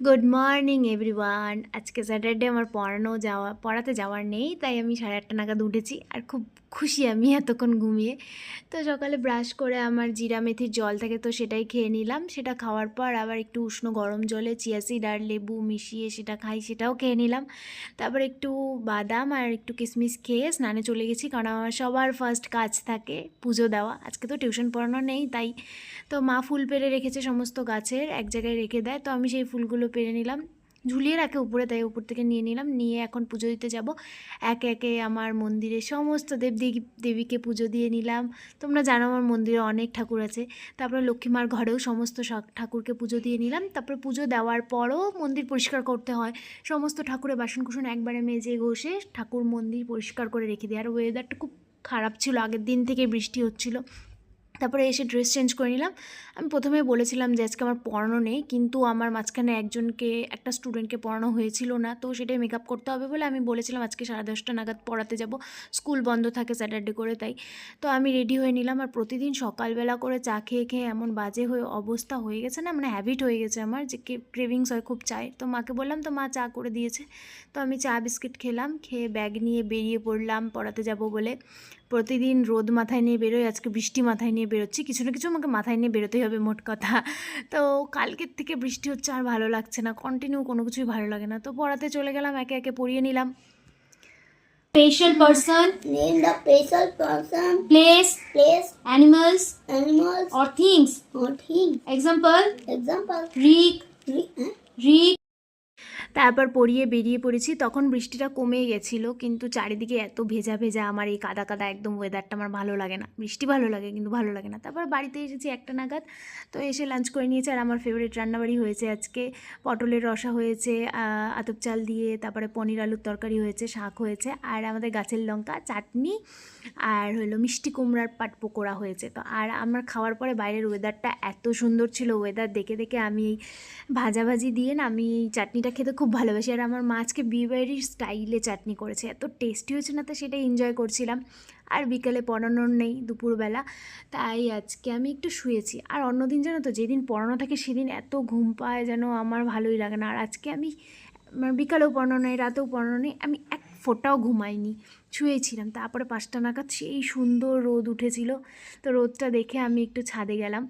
Good morning everyone. আজকে Saturday, আমার পড়াতে যাওয়ার নেই, তাই আমি 8:30 নাগাদ উঠেছি আর খুব খুশি আমি এতক্ষণ ঘুমিয়ে। তো সকালে ব্রাশ করে আমার জিরা মেথির জল থাকে, তো সেটাই খেয়ে নিলাম। সেটা খাওয়ার পর আবার একটু উষ্ণ গরম জলে চিয়া সিড আর লেবু মিশিয়ে সেটা খাই, সেটাও খেয়ে নিলাম। তারপর একটু বাদাম আর একটু কিশমিশ খেয়ে স্নানে চলে গেছি, কারণ আমার সবার ফার্স্ট কাজ থাকে পুজো দেওয়া। আজকে তো টিউশন পড়ানো নেই, তাই তো মা ফুল পেড়ে রেখেছে, সমস্ত গাছের এক জায়গায় রেখে দেয়, তো আমি সেই ফুলগুলো পেড়ে নিলাম, ঝুলিয়ে রাখে উপরে, তাই উপর থেকে নিয়ে নিলাম, নিয়ে এখন পুজো দিতে যাব। একে একে আমার মন্দিরে সমস্ত দেবীকে পুজো দিয়ে নিলাম। তোমরা জানো আমার মন্দিরে অনেক ঠাকুর আছে। তারপরে লক্ষ্মীমার ঘরেও সমস্ত ঠাকুরকে পুজো দিয়ে নিলাম। তারপরে পুজো দেওয়ার পরও মন্দির পরিষ্কার করতে হয়, সমস্ত ঠাকুরের বাসনকুসন একবারে মেজে ঘষে ঠাকুর মন্দির পরিষ্কার করে রেখে দিই। আর ওয়েদারটা খুব খারাপ ছিল, আগের দিন থেকে বৃষ্টি হচ্ছিল। তারপরে এসে ড্রেস চেঞ্জ করে নিলাম। আমি প্রথমে বলেছিলাম যে আজকে আমার পড়ানো নেই, কিন্তু আমার মাঝখানে একটা স্টুডেন্টকে পড়ানো হয়েছিল না, তো সেটাই মেকআপ করতে হবে বলে আমি বলেছিলাম আজকে 10:30 নাগাদ পড়াতে যাব, স্কুল বন্ধ থাকে স্যাটারডে করে, তাই তো আমি রেডি হয়ে নিলাম। আর প্রতিদিন সকালবেলা করে চা খেয়ে খেয়ে এমন বাজে অবস্থা হয়ে গেছে না, মানে হ্যাবিট হয়ে গেছে আমার, যে ক্রেভিংস হয় খুব চাই। তো মাকে বললাম, তো মা চা করে দিয়েছে, তো আমি চা বিস্কিট খেলাম, খেয়ে ব্যাগ নিয়ে বেরিয়ে পড়লাম পড়াতে যাব বলে। প্রতিদিন রোদ মাথায় নিয়ে বেরোই, আজকে বৃষ্টি মাথায় নিয়ে বেরোচ্ছি, কিছু না কিছু আমাকে মাথায় নিয়ে বেরোতেই হবে মোট কথা। তো কালকের থেকে বৃষ্টি হচ্ছে, আর ভালো লাগছে না, কন্টিনিউ কোনো কিছুই ভালো লাগে না। তো পড়াতে চলে গেলাম, একে একে পড়িয়ে নিলাম। Special person, Name the special person, place, animals, or things. or thing. Example, Example. read, read. তারপর পড়িয়ে বেরিয়ে পড়েছি, তখন বৃষ্টিটা কমে গেছিলো, কিন্তু চারিদিকে এত ভেজা ভেজা, আমার এই কাদা কাদা একদম ওয়েদারটা আমার ভালো লাগে না। বৃষ্টি ভালো লাগে কিন্তু ভালো লাগে না। তারপর বাড়িতে এসেছি 1টা নাগাদ, তো এসে লাঞ্চ করে নিয়েছি। আর আমার ফেভারিট রান্নাবাড়ি হয়েছে আজকে, পটলের রসা হয়েছে আতপ চাল দিয়ে, তারপরে পনির আলুর তরকারি হয়েছে, শাক হয়েছে, আর আমাদের গাছের লঙ্কা চাটনি, আর হলো মিষ্টি কুমড়ার পাট পকোড়া হয়েছে। তো আর আমার খাওয়ার পরে বাইরের ওয়েদারটা এত সুন্দর ছিল, ওয়েদার দেখে দেখে আমি এই ভাজাভাজি দিয়ে না, আমি এই চাটনিটা খেতে খুব ভালোবাসি। আর আমার মা আজকে বিয়েবাড়ির স্টাইলে চাটনি করেছে, এত টেস্টি হয়েছে না, তো সেটাই এনজয় করছিলাম। আর বিকেলে পড়ানোর নেই দুপুরবেলা, তাই আজকে আমি একটু শুয়েছি। আর অন্যদিন জানো তো, যেদিন পড়ানো থাকে সেদিন এত ঘুম পায় যেন আমার ভালোই লাগে না। আর আজকে আমি বিকালেও পড়ানো নেই, রাতেও পড়ানো নেই, আমি এক ফোঁটাও ঘুমাইনি, শুয়েছিলাম। তারপরে 5টা নাগাদ সেই সুন্দর রোদ উঠেছিল, তো রোদটা দেখে আমি একটু ছাদে গেলাম।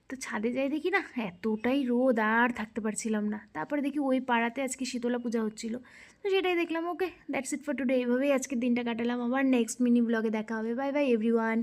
তো ছাদে যাই, দেখি না এতটাই রোদ, আর থাকতে পারছিলাম না। তারপরে দেখি ওই পাড়াতে আজকে শীতলা পূজা হচ্ছিল, তো সেটাই দেখলাম। ওকে, দ্যাটস ইট ফর টুডে। এইভাবেই আজকের দিনটা কাটালাম। আবার নেক্সট মিনি ব্লগে দেখা হবে। Bye bye everyone.